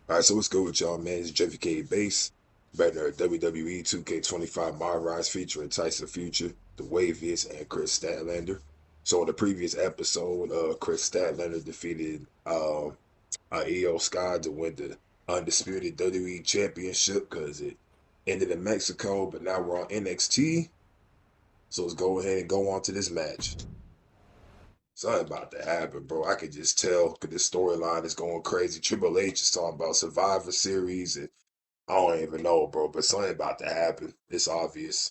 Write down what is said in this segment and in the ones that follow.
All right, so what's good with y'all, man? It's JVK Base, better WWE 2K25 MyRise featuring Tyson Future, the Waviest, and Chris Statlander. So in the previous episode, Chris Statlander defeated EO Sky to win the undisputed WWE Championship because it ended in Mexico, but now we're on NXT. So let's go ahead and go on to this match. Something about to happen, bro. I could just tell because this storyline is going crazy. Triple H is talking about Survivor Series, and I don't even know, bro. But something about to happen. It's obvious.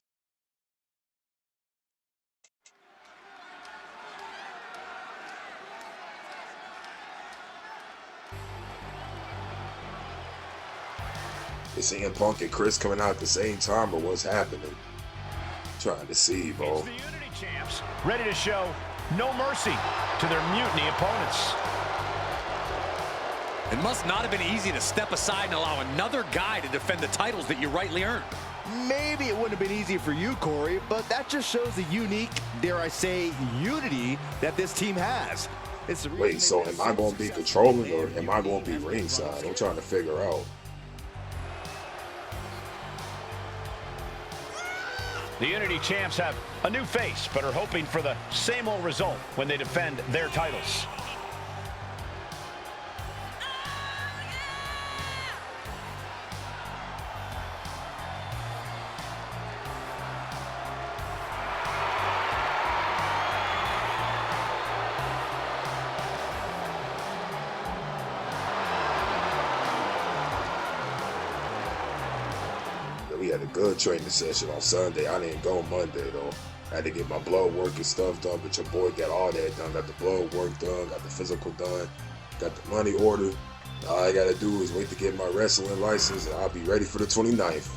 Is CM Punk and Chris coming out at the same time, or what's happening? Trying to see, bro. It's the Unity Champs, ready to show no mercy to their mutiny opponents. It must not have been easy to step aside and allow another guy to defend the titles that you rightly earned. Maybe it wouldn't have been easy for you, Corey, but that just shows the unique, dare I say, unity that this team has. Wait, so am I going to be controlling or am I going to be ringside? I'm trying to figure out. The Unity Champs have a new face, but are hoping for the same old result when they defend their titles. We had a good training session on Sunday. I didn't go Monday though. I had to get my blood work and stuff done, but your boy got all that done. Got the blood work done, got the physical done, got the money ordered. All I gotta do is wait to get my wrestling license and I'll be ready for the 29th.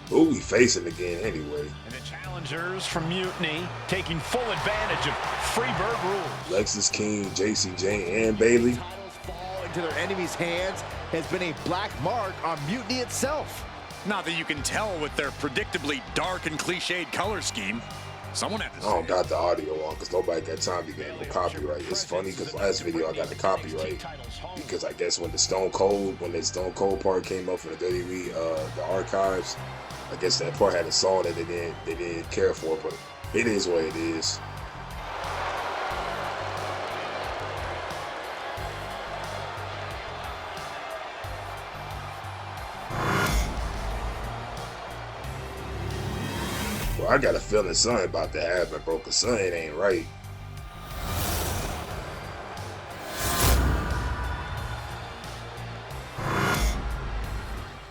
Who we facing again anyway? And the challengers from Mutiny taking full advantage of Freebird rules. Lexis King, JC Jane, and Bailey. Titles fall into their enemies' hands has been a black mark on Mutiny itself. Not that you can tell with their predictably dark and cliched color scheme. Someone had to I don't got the audio on because nobody got time to get no copyright. It's funny because last video I got the copyright because I guess when the Stone Cold part came up from the WWE, the archives, I guess that part had a song that they didn't care for, but it is what it is. Well, I got a feeling something about to happen, bro, because something ain't right.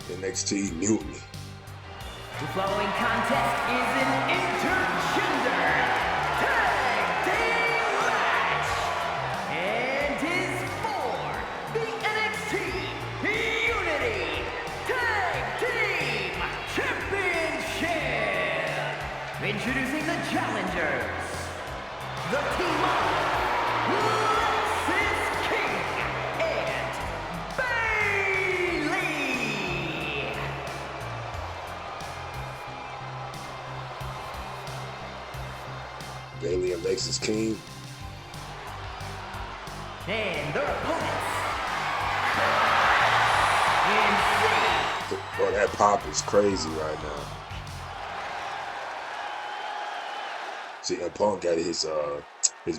NXT Mutiny. The following contest is an intergender tag team match and is for the NXT Unity Tag Team Championship. Introducing the challengers, the team of Lexis King and Bailey. Bailey and Lexis King. And their opponents. Bro, that pop is crazy right now. See, and Punk got his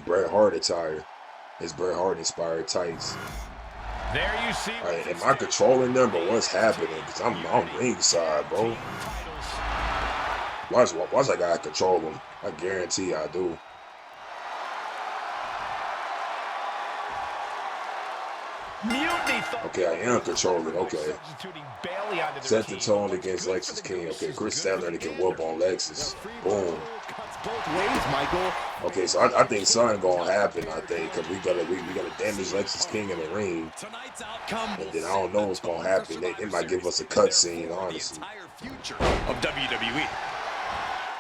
Bret Hart attire, his Bret Hart inspired tights. There you see. All right, am I controlling them, but what's happening? Cause I'm ringside, bro. Watch I gotta control them. I guarantee I do. Okay, I am controlling. Okay. Set the tone against Lexis King. Okay, Chris Statlander can whoop on Lexis. Boom. Both ways, Michael. Okay, so I think something gonna happen. I think because we gotta damage Lexis King in the ring, and then I don't know what's gonna happen. They might give us a cutscene, honestly. Of WWE.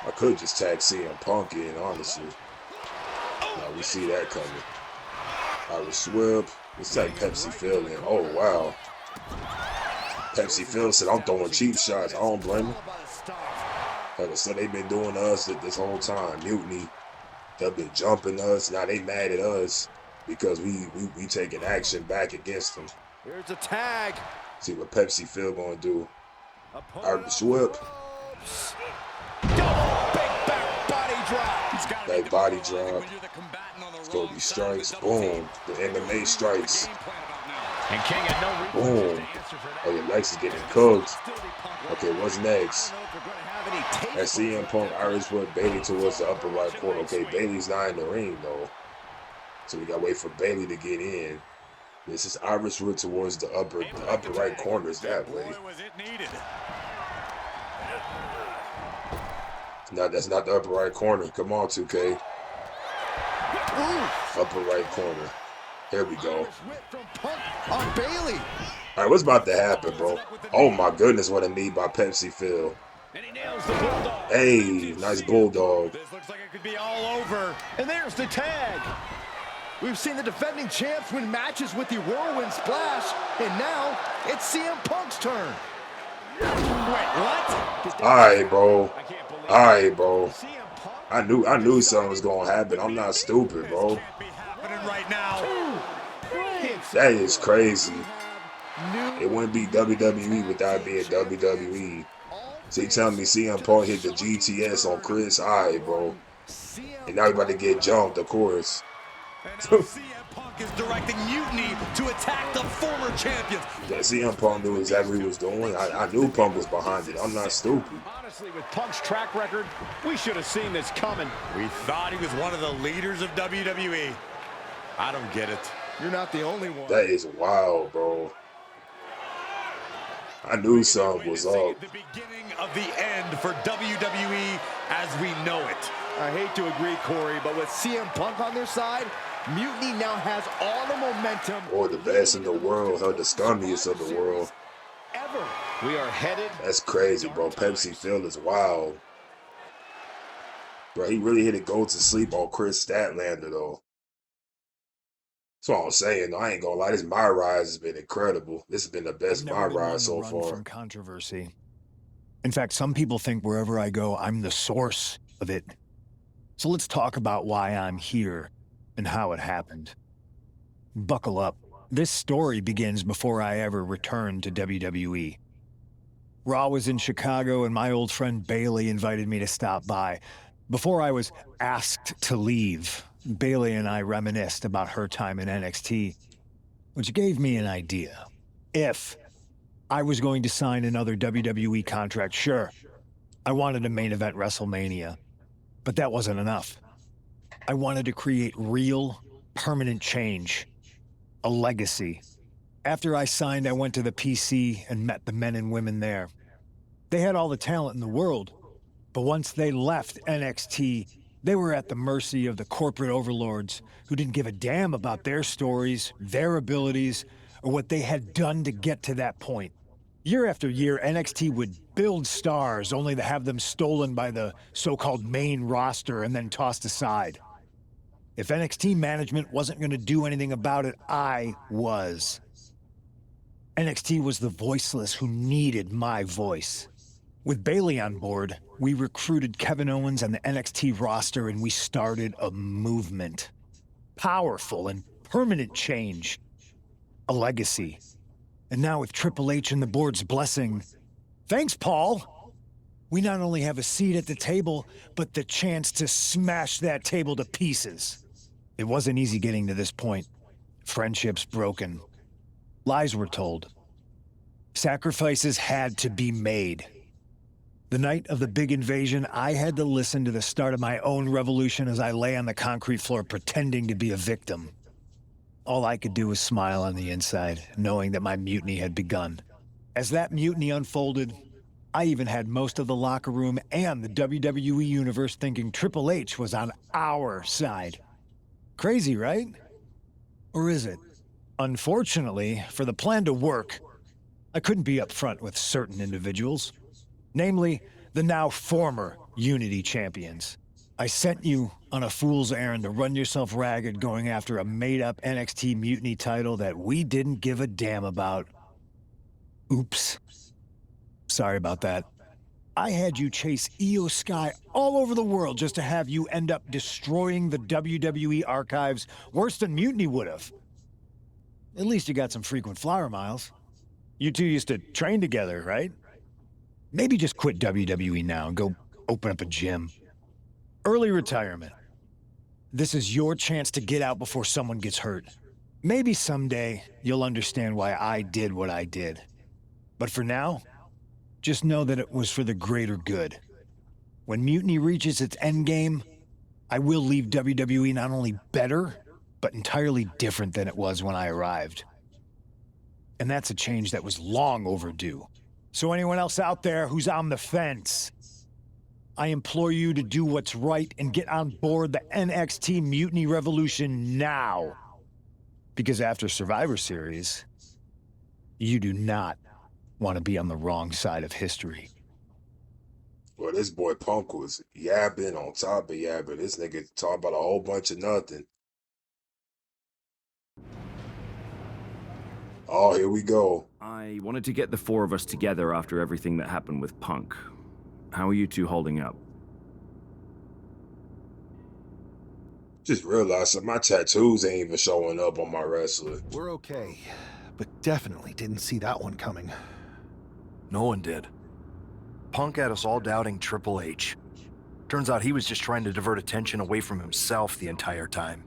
I could just tag CM Punk in, honestly. Now we see that coming. Irish whip. Let's tag Pepsi Phil in. Oh wow. Pepsi Phil said, "I'm throwing cheap shots." I don't blame him. Like I said, they've been doing to us this whole time. Mutiny. They've been jumping us. Now they mad at us because we taking action back against them. Here's a tag. See what Pepsi Phil gonna do. Irish whip. Double big back body drop. Back body drop. It's gonna be strikes. Boom. The MMA strikes. And King had no reason Boom. to answer for that. Oh, your legs is getting cooked. Okay, what's next? That CM Punk Irish whip Bailey towards the upper right corner. Okay, Bailey's not in the ring though, so we gotta wait for Bailey to get in. This is Irish whip towards the upper right corner. Is that way? No, that's not the upper right corner. Come on, 2K. Upper right corner. There we go. On Bailey. All right, what's about to happen, bro? Oh my goodness, what a knee by Pepsi Phil. And he nails the bulldog. Hey, nice bulldog. This looks like it could be all over. And there's the tag. We've seen the defending champs win matches with the whirlwind splash, and now it's CM Punk's turn. Wait, what? All right, bro. I can't believe All right, bro. CM Punk. I knew something was gonna happen. I'm not stupid, bro. Can't be happening right now. That is crazy. It wouldn't be WWE without being WWE. So you telling me CM Punk hit the GTS on Chris? Alright, bro. And now we about to get jumped, of course. And now CM Punk is directing Mutiny to attack the former champions. Yeah, CM Punk knew exactly what he was doing. I knew Punk was behind it. I'm not stupid. Honestly, with Punk's track record, we should have seen this coming. We thought he was one of the leaders of WWE. I don't get it. You're not the only one. That is wild, bro. I knew something was up. The beginning of the end for WWE as we know it. I hate to agree, Corey, but with CM Punk on their side, Mutiny now has all the momentum. Or the best in the world, or the scummiest of the world. Ever. We are headed. That's crazy, bro. Pepsi Phil is wild. Bro, he really hit it go to sleep on Chris Statlander, though. That's what I'm saying, though. I ain't gonna lie. This MyRise has been incredible. This has been the best MyRise so far. From controversy. In fact, some people think wherever I go, I'm the source of it. So let's talk about why I'm here and how it happened. Buckle up. This story begins before I ever returned to WWE. Raw was in Chicago and my old friend Bailey invited me to stop by. Before I was asked to leave, Bailey and I reminisced about her time in NXT, which gave me an idea. If I was going to sign another WWE contract, sure, I wanted to main event WrestleMania, but that wasn't enough. I wanted to create real, permanent change, a legacy. After I signed, I went to the PC and met the men and women there. They had all the talent in the world, but once they left NXT, they were at the mercy of the corporate overlords who didn't give a damn about their stories, their abilities, or what they had done to get to that point. Year after year, NXT would build stars only to have them stolen by the so-called main roster and then tossed aside. If NXT management wasn't going to do anything about it, I was. NXT was the voiceless who needed my voice. With Bailey on board, we recruited Kevin Owens and the NXT roster and we started a movement. Powerful and permanent change. A legacy. And now with Triple H and the board's blessing, thanks, Paul! We not only have a seat at the table, but the chance to smash that table to pieces. It wasn't easy getting to this point. Friendships broken. Lies were told. Sacrifices had to be made. The night of the big invasion, I had to listen to the start of my own revolution as I lay on the concrete floor pretending to be a victim. All I could do was smile on the inside, knowing that my mutiny had begun. As that mutiny unfolded, I even had most of the locker room and the WWE Universe thinking Triple H was on our side. Crazy, right? Or is it? Unfortunately, for the plan to work, I couldn't be upfront with certain individuals. Namely, the now former Unity champions. I sent you on a fool's errand to run yourself ragged going after a made-up NXT Mutiny title that we didn't give a damn about. Oops. Sorry about that. I had you chase Io Sky all over the world just to have you end up destroying the WWE archives worse than Mutiny would have. At least you got some frequent flyer miles. You two used to train together, right? Maybe just quit WWE now and go open up a gym. Early retirement. This is your chance to get out before someone gets hurt. Maybe someday you'll understand why I did what I did. But for now, just know that it was for the greater good. When Mutiny reaches its endgame, I will leave WWE not only better, but entirely different than it was when I arrived. And that's a change that was long overdue. So anyone else out there who's on the fence, I implore you to do what's right and get on board the NXT Mutiny Revolution now. Because after Survivor Series, you do not want to be on the wrong side of history. Well, this boy Punk was yapping on top of yapping. This nigga talking about a whole bunch of nothing. Oh, here we go. I wanted to get the four of us together after everything that happened with Punk. How are you two holding up? Just realized that my tattoos ain't even showing up on my wrestler. We're okay, but definitely didn't see that one coming. No one did. Punk had us all doubting Triple H. Turns out he was just trying to divert attention away from himself the entire time.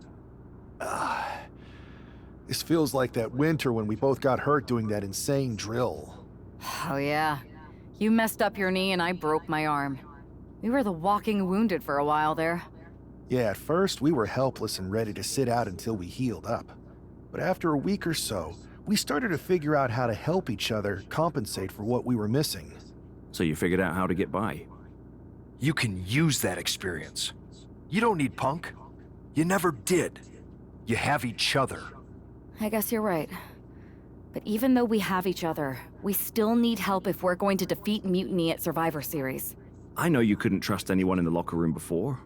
This feels like that winter when we both got hurt doing that insane drill. Oh yeah. You messed up your knee and I broke my arm. We were the walking wounded for a while there. Yeah, at first we were helpless and ready to sit out until we healed up. But after a week or so, we started to figure out how to help each other compensate for what we were missing. So you figured out how to get by? You can use that experience. You don't need Punk. You never did. You have each other. I guess you're right. But even though we have each other, we still need help if we're going to defeat Mutiny at Survivor Series. I know you couldn't trust anyone in the locker room before,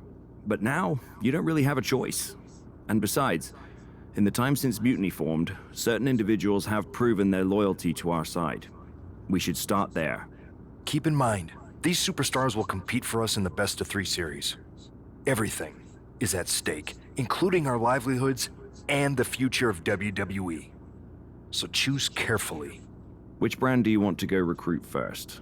but now you don't really have a choice. And besides, in the time since Mutiny formed, certain individuals have proven their loyalty to our side. We should start there. Keep in mind, these superstars will compete for us in the best-of-3 series. Everything is at stake, including our livelihoods and the future of WWE. So choose carefully. Which brand do you want to go recruit first?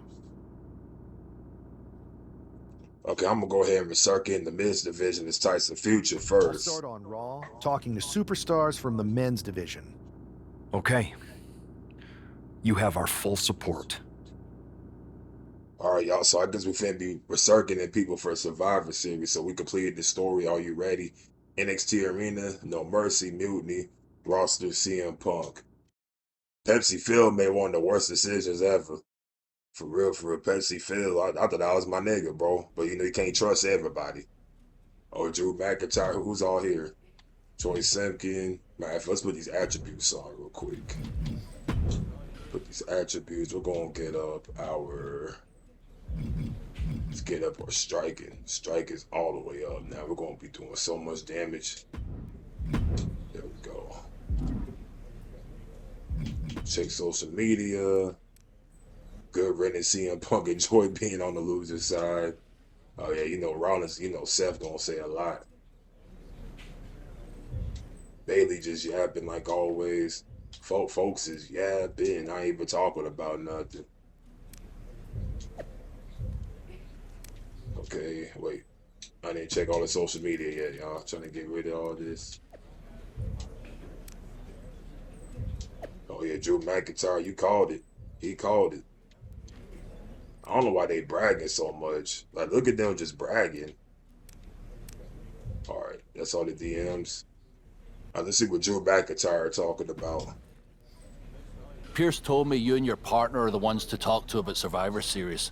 Okay, I'm gonna go ahead and circle in the men's division as Tyson Future I'll first. start on Raw, talking to superstars from the men's division. Okay. You have our full support. All right, y'all. So I guess we finna be recirculating people for Survivor Series. So we completed the story. Are you ready? NXT Arena, No Mercy, Mutiny, roster CM Punk. Pepsi Phil made one of the worst decisions ever. For real, Pepsi Phil. I thought that was my nigga, bro. But you know, you can't trust everybody. Oh, Drew McIntyre, who's all here? Troy Simpkin. Man, let's put these attributes on real quick. Put these attributes. We're gonna get up our. Let's get up our striking. Strike is all the way up. Now we're gonna be doing so much damage. There we go. Check social media. Good riddance CM Punk. Enjoy being on the loser side. Oh yeah, you know Rollins, you know Seth gonna say a lot. Bailey just yapping like always. Folks is yapping. I ain't even talking about nothing. Okay, wait. I didn't check all the social media yet, y'all. Trying to get rid of all this. Oh yeah, Drew McIntyre, you called it. He called it. I don't know why they bragging so much. Like, look at them just bragging. All right, that's all the DMs. Let's see what Drew McIntyre talking about. Pierce told me you and your partner are the ones to talk to about Survivor Series.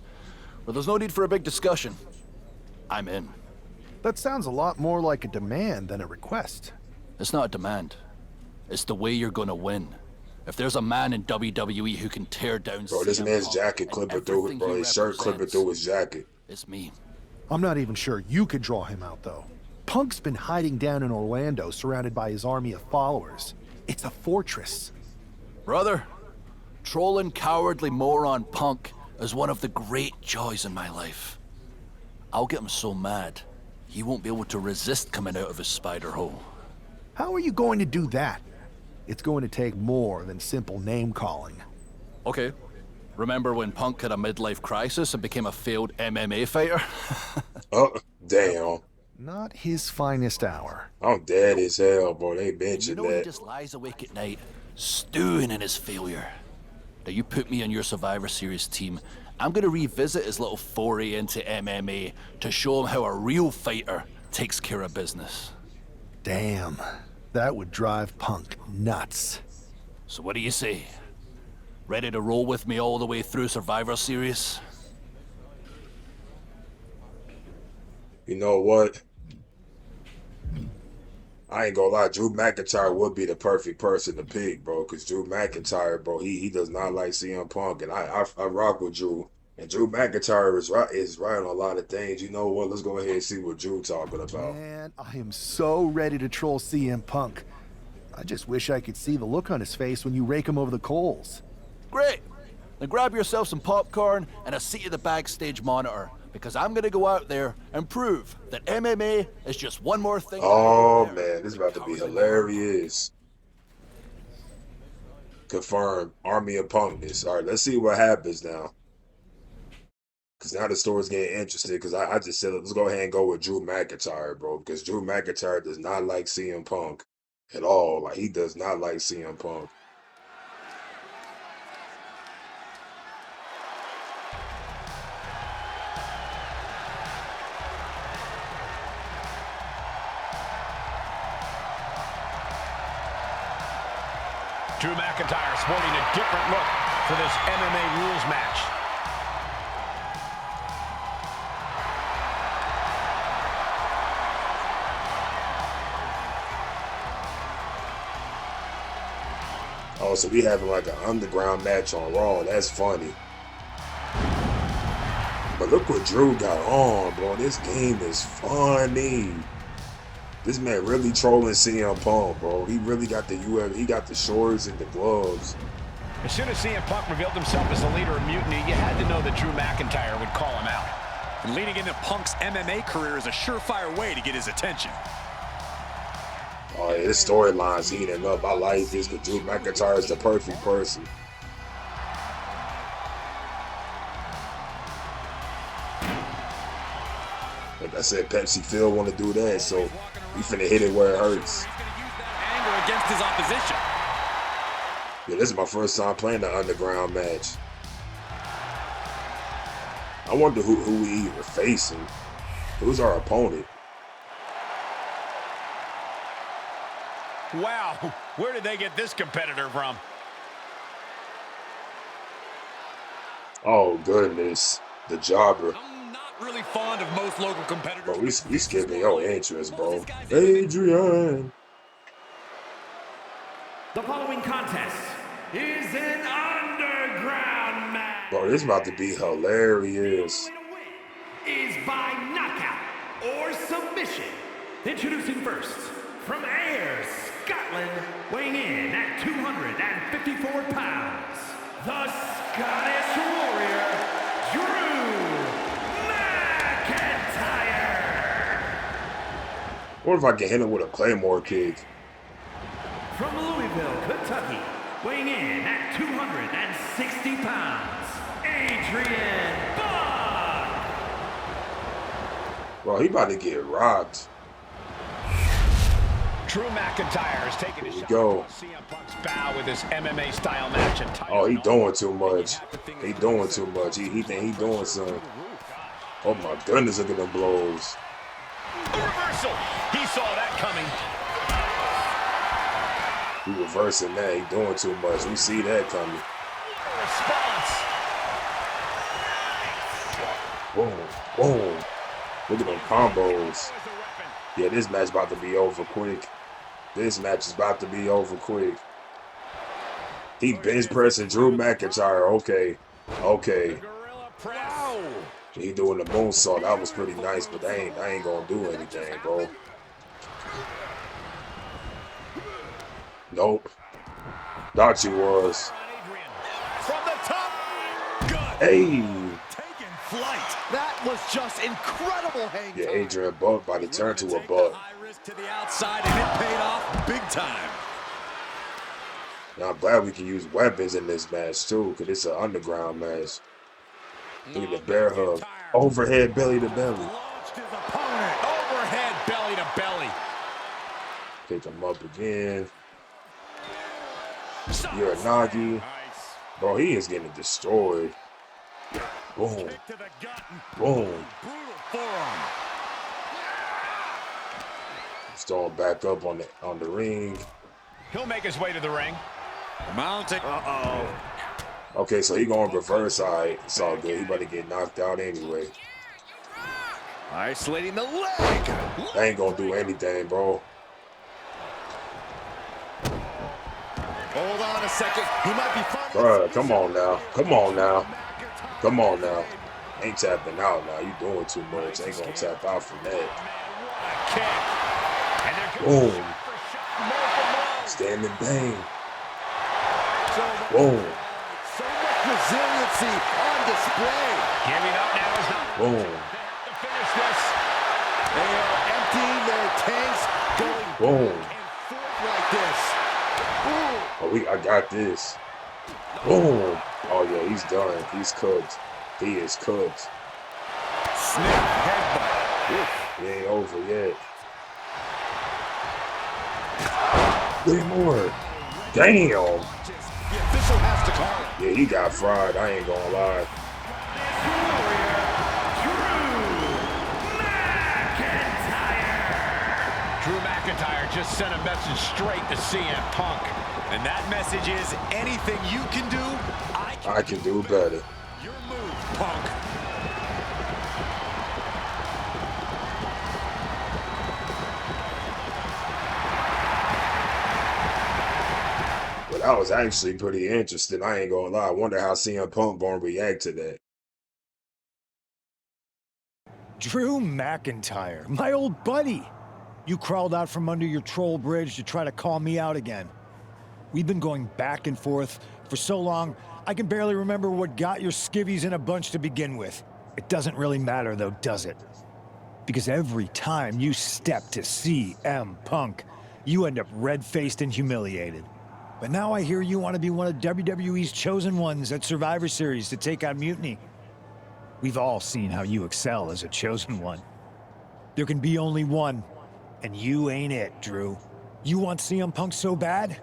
Well, there's no need for a big discussion. I'm in. That sounds a lot more like a demand than a request. It's not a demand. It's the way you're gonna win. If there's a man in WWE who can tear down Bro, this CM man's Punk jacket and clipping through it, everything bro. he His shirt clipping represents, through his jacket. it's me. I'm not even sure you could draw him out, though. Punk's been hiding down in Orlando, surrounded by his army of followers. It's a fortress. Brother, trolling cowardly moron Punk is one of the great joys in my life. I'll get him so mad, he won't be able to resist coming out of his spider hole. How are you going to do that? It's going to take more than simple name-calling. Okay. Remember when Punk had a midlife crisis and became a failed MMA fighter? Oh, damn. Not his finest hour. I'm dead as hell, bro. They You mentioned know he that. just lies awake at night, stewing in his failure. Now you put me on your Survivor Series team, I'm gonna revisit his little foray into MMA to show him how a real fighter takes care of business. Damn, that would drive Punk nuts. So what do you say? Ready to roll with me all the way through Survivor Series? You know what? I ain't gonna lie, Drew McIntyre would be the perfect person to pick, bro. Because Drew McIntyre, bro, he does not like CM Punk, and I rock with Drew. And Drew McIntyre is right on a lot of things. You know what? Let's go ahead and see what Drew talking about. Man, I am so ready to troll CM Punk. I just wish I could see the look on his face when you rake him over the coals. Great! Now grab yourself some popcorn and a seat at the backstage monitor, because I'm gonna go out there and prove that MMA is just one more thing. Oh man, this is about to be hilarious. Confirmed. Army of Punkness. All right, let's see what happens now. Because now the story's getting interesting. Because I just said, let's go ahead and go with Drew McIntyre, bro. Because Drew McIntyre does not like CM Punk at all. Like, he does not like CM Punk. Drew McIntyre sporting a different look for this MMA rules match. Oh, so we having like an underground match on Raw. That's funny. But look what Drew got on, bro. This game is funny. This man really trolling CM Punk, bro. He really got the UFC. He got the shorts and the gloves. As soon as CM Punk revealed himself as the leader of Mutiny, you had to know that Drew McIntyre would call him out. And leading into Punk's MMA career is a surefire way to get his attention. Oh, yeah, this storyline's heating up. I like this because Drew McIntyre is the perfect person. Like I said, Pepsi Phil want to do that, so we finna hit it where it hurts. Anger against his opposition. Yeah, this is my first time playing the underground match. I wonder who we even facing. Who's our opponent? Wow, where did they get this competitor from? Oh goodness, the jobber. I'm not really fond of most local competitors. Bro, we skipping your entrance, bro. Adrian. The following contest is an underground match. Bro, this about to be hilarious. Is by knockout or submission. Introducing first, from Ayr, Scotland, weighing in at 254 pounds, the Scottish Warrior, Drew McIntyre. What if I can hit him with a Claymore kick? From Louisville, Kentucky, weighing in at 260 pounds, Adrian Buck. Bro, he about to get rocked. Drew McIntyre is taking a shot at CM Punk's bow with his MMA style match and title. Oh, he doing too much. He doing too much. He think he doing something. Oh my goodness, look at them blows. A reversal. He saw that coming. He reversing that. He doing too much. We see that coming. Response. Boom, boom. Look at them combos. Yeah, this match about to be over quick. This match is about to be over quick. He bench pressing Drew McIntyre. Okay. Okay. Wow. He doing the moonsault. That was pretty nice, but I ain't gonna do anything, bro. Nope. Thought you was. From the top. Good. Hey. Taking flight. That was just incredible hang Yeah, time. Adrian Buck about to turn to a buck. High risk to the outside, and it paid off big time. Now, I'm glad we can use weapons in this match too, because it's an underground match. Look at the bear hug. Overhead belly to belly. Launched his opponent. Overhead belly to belly. Pick him up again. You're a Nagi. Bro, he is getting destroyed. Boom. Boom. Stone back up on the ring. He'll make his way to the ring. Mounting. Okay, so he going reverse. All right, it's all good. He about to get knocked out anyway. Isolating the leg. That ain't gonna do anything, bro. Hold on a second. He might be fine. Bruh, come on now. Come on now. Come on now. Ain't tapping out now. You doing too much. Ain't gonna tap out from that. Boom. Standing bang. Boom. So much resiliency on display. Giving up now is not Boom. to finish this. They are emptying their tanks, going Boom. forth like this. Ooh. Oh, I got this. Boom. Oh yeah, he's done. He's cooked. He is cooked. Snap headbutt. He ain't over yet. 3 more. Damn. The official has to call it. Yeah, he got fried. I ain't gonna lie. Drew McIntyre just sent a message straight to CM Punk. And that message is anything you can do, I can do better. Your move, Punk. But that was actually pretty interesting. I ain't gonna lie. I wonder how CM Punk gonna react to that. Drew McIntyre, my old buddy. You crawled out from under your troll bridge to try to call me out again. We've been going back and forth for so long, I can barely remember what got your skivvies in a bunch to begin with. It doesn't really matter though, does it? Because every time you step to CM Punk, you end up red-faced and humiliated. But now I hear you want to be one of WWE's chosen ones at Survivor Series to take on Mutiny. We've all seen how you excel as a chosen one. There can be only one, and you ain't it, Drew. You want CM Punk so bad?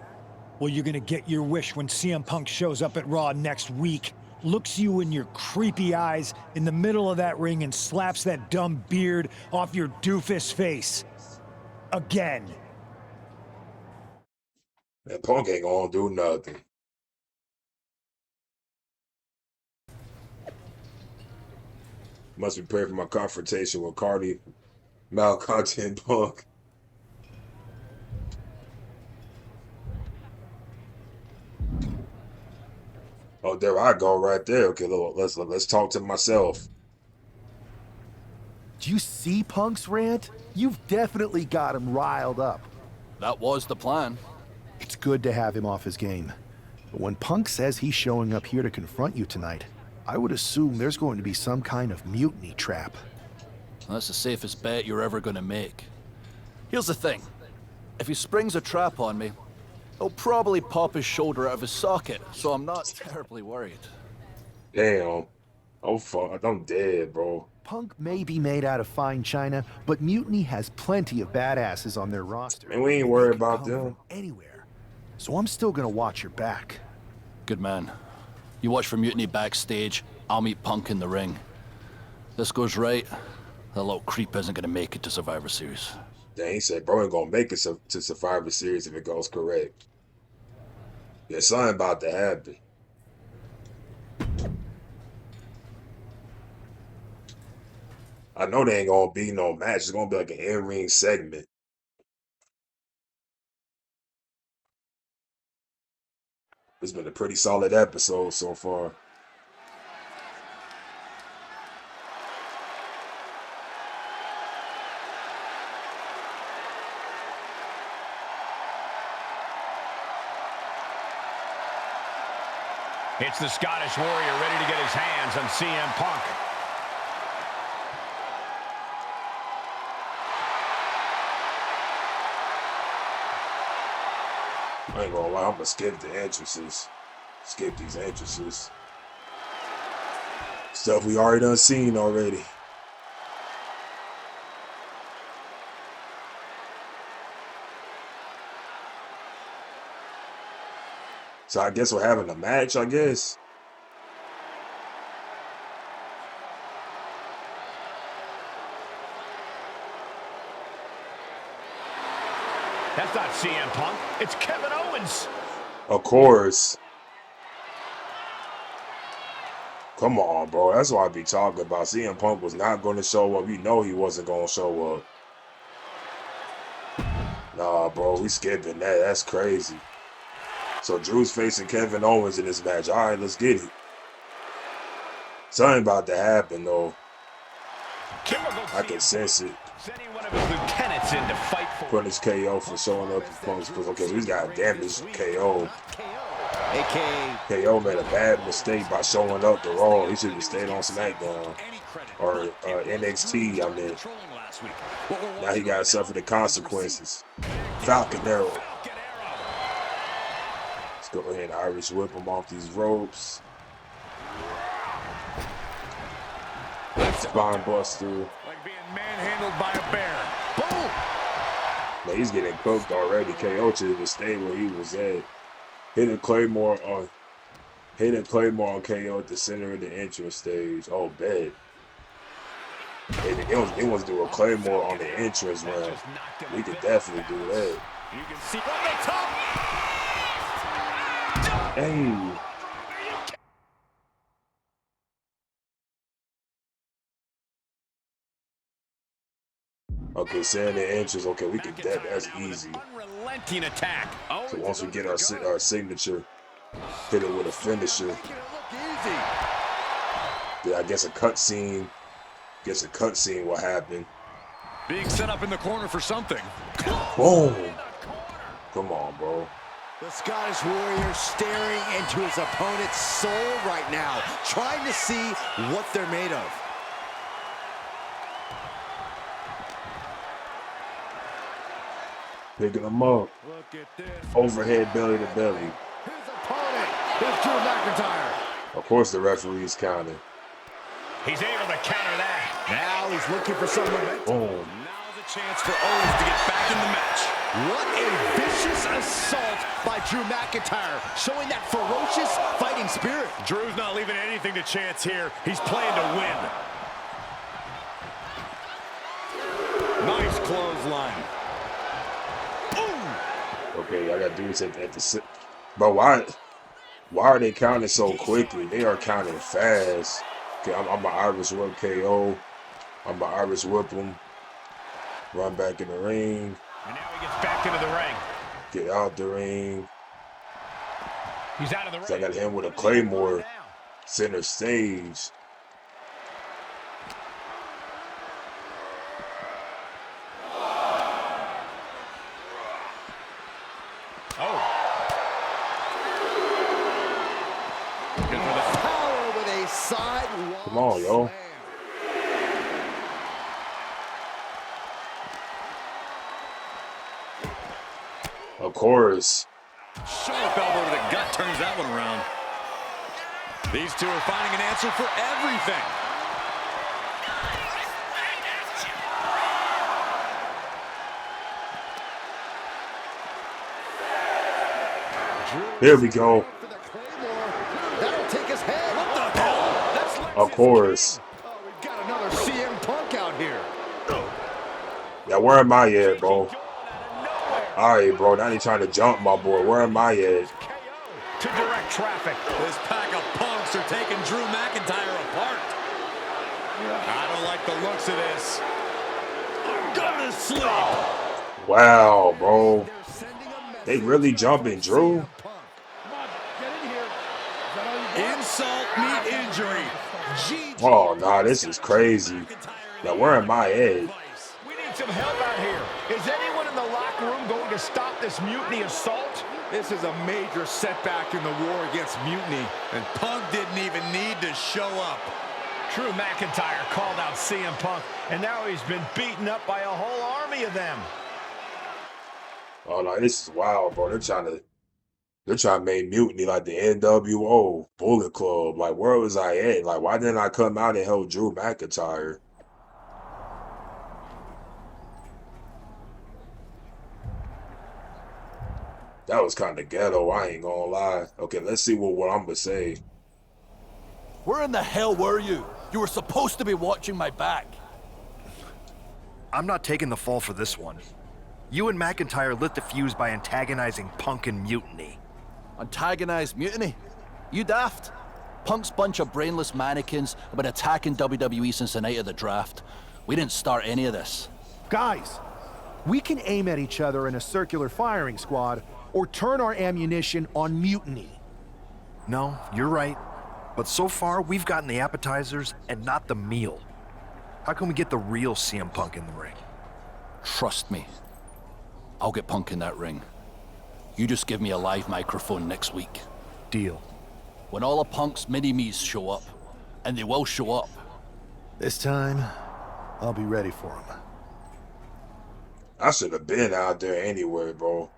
Well, you're gonna get your wish when CM Punk shows up at Raw next week, looks you in your creepy eyes in the middle of that ring and slaps that dumb beard off your doofus face. Again. Man, Punk ain't gonna do nothing. Must prepare for my confrontation with Cardi, Malcontent Punk. Oh, there I go right there. Okay, let's talk to myself. Do you see Punk's rant? You've definitely got him riled up. That was the plan. It's good to have him off his game. But when Punk says he's showing up here to confront you tonight, I would assume there's going to be some kind of mutiny trap. That's the safest bet you're ever gonna make. Here's the thing. If he springs a trap on me, he'll probably pop his shoulder out of his socket, so I'm not terribly worried. Damn. Oh, fuck. I'm dead, bro. Punk may be made out of fine china, but Mutiny has plenty of badasses on their roster. Man, we ain't worried about them. Anywhere. So I'm still gonna watch your back. Good man. You watch for Mutiny backstage, I'll meet Punk in the ring. This goes right, that little creep isn't gonna make it to Survivor Series. Dang, he said bro ain't gonna make it to Survivor Series if it goes correct. Yeah, something about to happen. I know there ain't gonna be no match. It's gonna be like an in-ring segment. It's been a pretty solid episode so far. It's the Scottish Warrior ready to get his hands on CM Punk. I ain't gonna lie, I'm gonna skip the entrances. Skip these entrances. Stuff we already done seen already. So I guess we're having a match, I guess. That's not CM Punk. It's Kevin Owens. Of course. Come on, bro. That's what I be talking about. CM Punk was not going to show up. You know he wasn't going to show up. Nah, bro. We skipping that. That's crazy. So Drew's facing Kevin Owens in this match. All right, let's get it. Something about to happen, though. I can sense it. Sending one of his lieutenants in to fight for. Punish KO for showing up in Punk's. Okay, so he's got damage KO. KO made a bad mistake by showing up to Raw. He should have stayed on SmackDown. Or NXT, I mean. Now he got to suffer the consequences. Falcon Arrow. Let's go ahead and Irish whip him off these ropes. Spine buster. Like being manhandled by a bear. Boom! Man, he's getting cooked already. KO should have stayed where he was at. Hit a Claymore on KO at the center of the entrance stage. Oh, bad. It was do a Claymore on the entrance round. We could definitely do that. You can see from the top. Hey. Okay, saying the entrance. Okay, we could that's easy. Unrelenting attack. So once we get our signature, hit it with a finisher. Yeah, I guess a cutscene. Guess a cutscene will happen. Being set up in the corner for something. Boom! Come on, bro. The Scottish Warrior staring into his opponent's soul right now, trying to see what they're made of. Picking him up. Look at this. Overhead belly to belly. His opponent is Drew McIntyre. Of course the referee's counting. He's able to counter that. Now he's looking for some momentum. Boom. Now's a chance for Owens to get back in the match. What a vicious assault by Drew McIntyre, showing that ferocious fighting spirit. Drew's not leaving anything to chance here. He's playing to win. Nice clothesline. Okay, I got dudes at the but why are they counting so quickly? They are counting fast. Okay, I'm an Irish whip KO. I'm an Irish whip him. Run back in the ring. And now he gets back into the ring. Get out the ring. He's out of the ring. So I got him with a Claymore center stage. Come on, yo. Of course. Sharp elbow to the gut turns that one around. These two are finding an answer for everything. There we go. That'll take his head. What the hell? That's Of course. Oh, we've got another CM Punk out here. Yeah, where am I at, bro? Alright, bro. Now they trying to jump my boy. Where am I at? To direct traffic. This pack of punks are taking Drew McIntyre apart. I don't like the looks of this. I'm gonna sleep. Wow, bro. They really jumping Drew? Insult meet injury. Oh, nah, this is crazy. Now, where am I at? We need some help out here. Is anyone in the locker room going to stop this mutiny assault? This is a major setback in the war against mutiny. And Punk didn't even need to show up. Drew McIntyre called out CM Punk, and now he's been beaten up by a whole army of them. Oh, no, this is wild, bro. They're trying to They're trying to make Mutiny like the NWO, Bullet Club. Like, where was I at? Like, why didn't I come out and help Drew McIntyre? That was kind of ghetto, I ain't gonna lie. Okay, let's see what I'm gonna say. Where in the hell were you? You were supposed to be watching my back. I'm not taking the fall for this one. You and McIntyre lit the fuse by antagonizing Punk and Mutiny. Antagonized Mutiny? You daft? Punk's bunch of brainless mannequins have been attacking WWE since the night of the draft. We didn't start any of this. Guys, we can aim at each other in a circular firing squad or turn our ammunition on Mutiny. No, you're right. But so far, we've gotten the appetizers and not the meal. How can we get the real CM Punk in the ring? Trust me. I'll get Punk in that ring. You just give me a live microphone next week. Deal. When all of Punk's mini-me's show up, and they will show up. This time, I'll be ready for him. I should have been out there anyway, bro.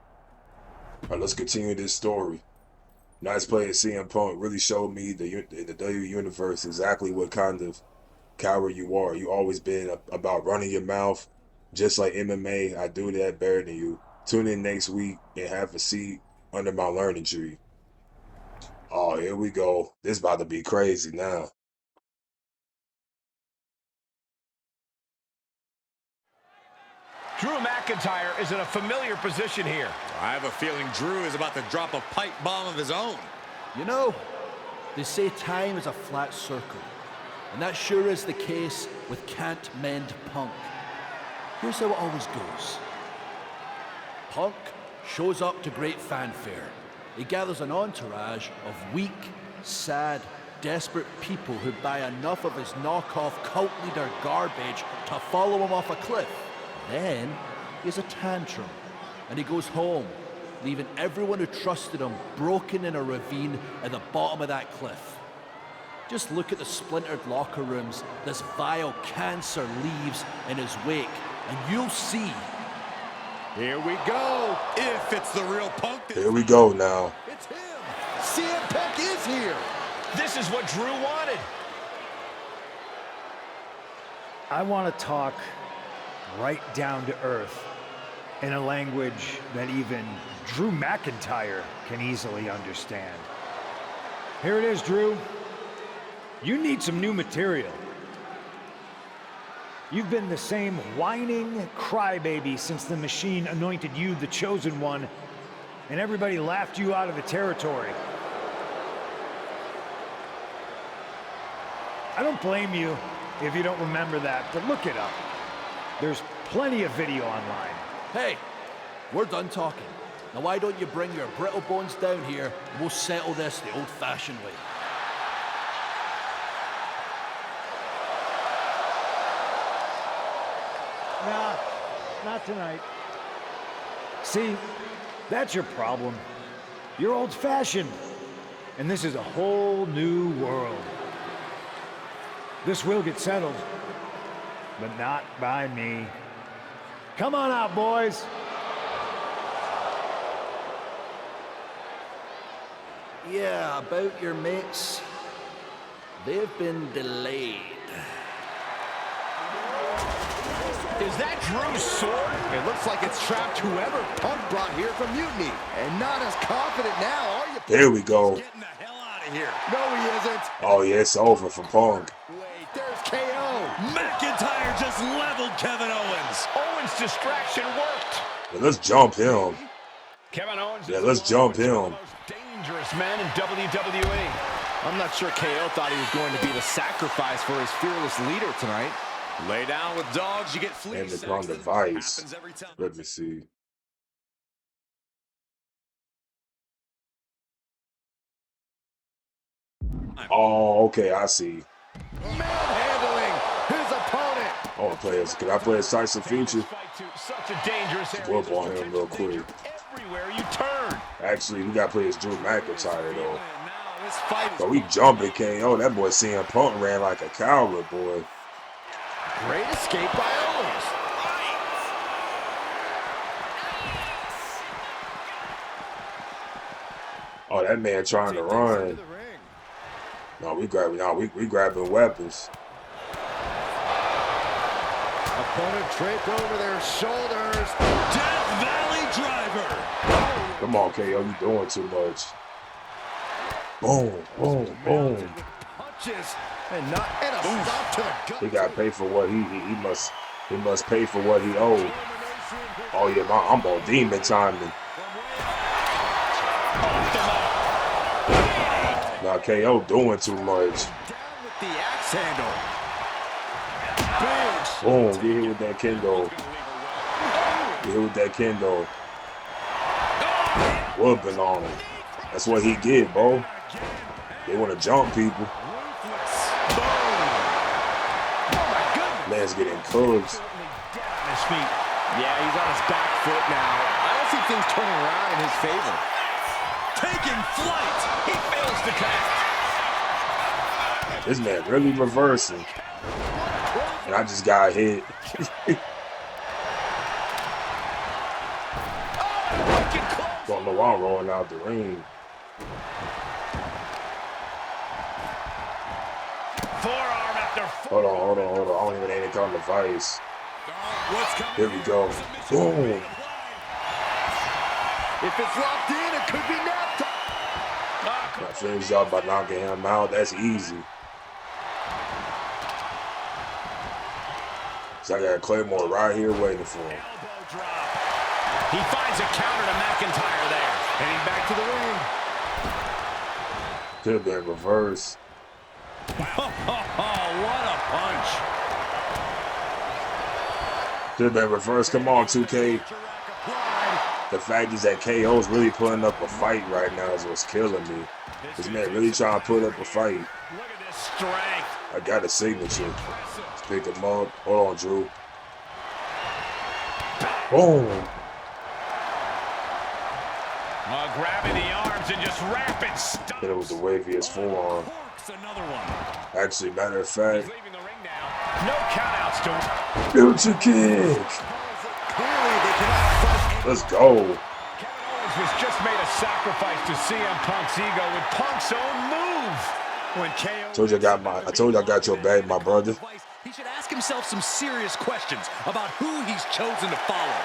Alright, let's continue this story. Nice play at CM Punk really showed me the W Universe exactly what kind of coward you are. You always been about running your mouth. Just like MMA, I do that better than you. Tune in next week and have a seat under my learning tree. Oh, here we go. This about to be crazy now. Drew McIntyre is in a familiar position here. I have a feeling Drew is about to drop a pipe bomb of his own. You know, they say time is a flat circle. And that sure is the case with Can't Mend Punk. Here's how it always goes. Punk shows up to great fanfare. He gathers an entourage of weak, sad, desperate people who buy enough of his knockoff cult leader garbage to follow him off a cliff. Then he has a tantrum and he goes home, leaving everyone who trusted him broken in a ravine at the bottom of that cliff. Just look at the splintered locker rooms this vile cancer leaves in his wake, and you'll see. Here we go. If it's the real Punk. Here we go now. It's him. CM Punk is here. This is what Drew wanted. I want to talk right down to earth in a language that even Drew McIntyre can easily understand. Here it is, Drew. You need some new material. You've been the same whining crybaby since the Machine anointed you the chosen one, and everybody laughed you out of the territory. I don't blame you if you don't remember that, but look it up. There's plenty of video online. Hey, we're done talking. Now why don't you bring your brittle bones down here and we'll settle this the old-fashioned way. Nah, not tonight. See, that's your problem. You're old-fashioned, and this is a whole new world. This will get settled, but not by me. Come on out, boys. Yeah, about your mates. They've been delayed. Is that Drew's sword? It looks like it's trapped whoever Punk brought here from Mutiny. And not as confident now, are you? There we go. Getting the hell out of here. No, he isn't. Oh, yeah, it's over for Punk. Wait, there's KO. McIntyre just leveled Kevin Owens. Owens' distraction worked. Yeah, let's jump him. Kevin Owens Yeah, is let's jump him. one of the most dangerous men in WWE. I'm not sure KO thought he was going to be the sacrifice for his fearless leader tonight. Lay down with dogs, you get flea And it's sex. on the That device. happens every time. Let me see. Oh, okay, I see. Manhandling his opponent. I want to play this. Can I play a Tyson Future? Such a dangerous area. Whoop on him real quick. Everywhere you turn. Actually, we got to play as Drew McIntyre, though. Now this fight is So we jumping KO. That boy CM Punk ran like a coward, boy. Great escape by Owens. Oh, that man trying to run. No, we grabbing weapons. Opponent draped over their shoulders. Death Valley Driver. Come on, KO, you doing too much. Boom, boom, boom. Punches and not and a stop to the gut. He got to pay for what he must pay for what he owed. Oh yeah, I'm on demon timing. Now KO doing too much. Down with the axe handle. Boom, get hit with that kendo. Get hit with that kendo. Whooping on him. That's what he get, bro. They want to jump people. Man's getting cooked. Yeah, he's on his back foot now. I don't see things turning around in his favor. Taking flight. He fails to connect. This man really reversing. And I just got hit. Don't know why I'm rolling out the ring. Forearm after Hold on. I don't even ain't calling the vice. Here we go. Boom. If it's locked in, it could be napped. I finish y'all by knocking him out. That's easy. So I got Claymore right here waiting for him. He finds a counter to McIntyre there. Heading back to the ring. Could have been reverse. What a punch. Could have been reverse. Come on, 2K. The fact is that KO's really putting up a fight right now is what's killing me. This man really trying to put up a fight. Look at this strength. I got a signature. Let's pick him up. Hold on, Drew. Boom. Grabbing the arms and just rapid stuff. Hit it with the waviest forearm. Another one. Actually, matter of fact, Leaving the ring now. No countouts to him. future kick. Let's go. Kevin Owens was just made a sacrifice to CM Punk's ego with Punk's own move. When KO I told you I got your back, my brother. He should ask himself some serious questions about who he's chosen to follow.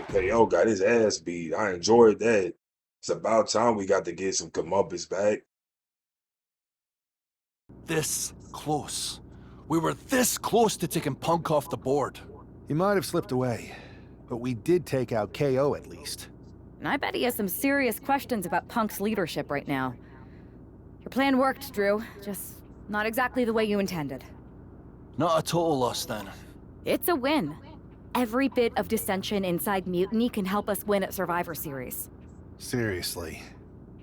KO got his ass beat. I enjoyed that. It's about time we got to get some comeuppance back. This close. We were this close to taking Punk off the board. He might have slipped away, but we did take out KO at least. And I bet he has some serious questions about Punk's leadership right now. Your plan worked, Drew. Just not exactly the way you intended. Not a total loss then. It's a win. Every bit of dissension inside Mutiny can help us win at Survivor Series. Seriously,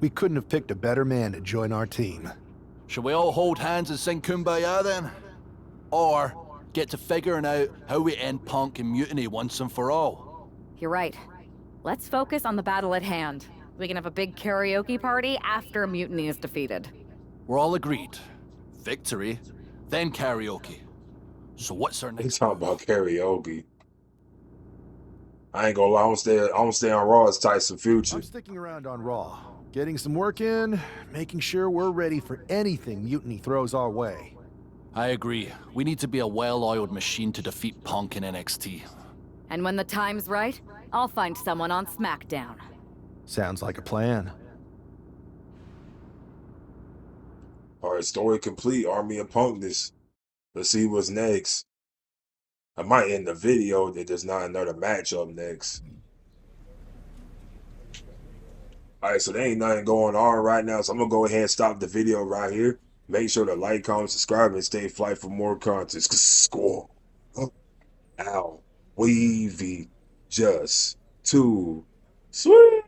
we couldn't have picked a better man to join our team. Shall we all hold hands and sing Kumbaya then? Or get to figuring out how we end Punk and Mutiny once and for all? You're right. Let's focus on the battle at hand. We can have a big karaoke party after Mutiny is defeated. We're all agreed. Victory, then karaoke. So what's our They next? talking about karaoke. I ain't gonna lie, I'm gonna stay on Raw as Tyson Future. I'm sticking around on Raw, getting some work in, making sure we're ready for anything Mutiny throws our way. I agree. We need to be a well-oiled machine to defeat Punk in NXT. And when the time's right, I'll find someone on SmackDown. Sounds like a plan. Alright, story complete. Army of Punkness. Let's see what's next. I might end the video that there's not another match up next. Alright, so there ain't nothing going on right now, so I'm gonna go ahead and stop the video right here. Make sure to like, comment, subscribe, and stay flight for more content. Score. Ow. Weavy. Just too sweet.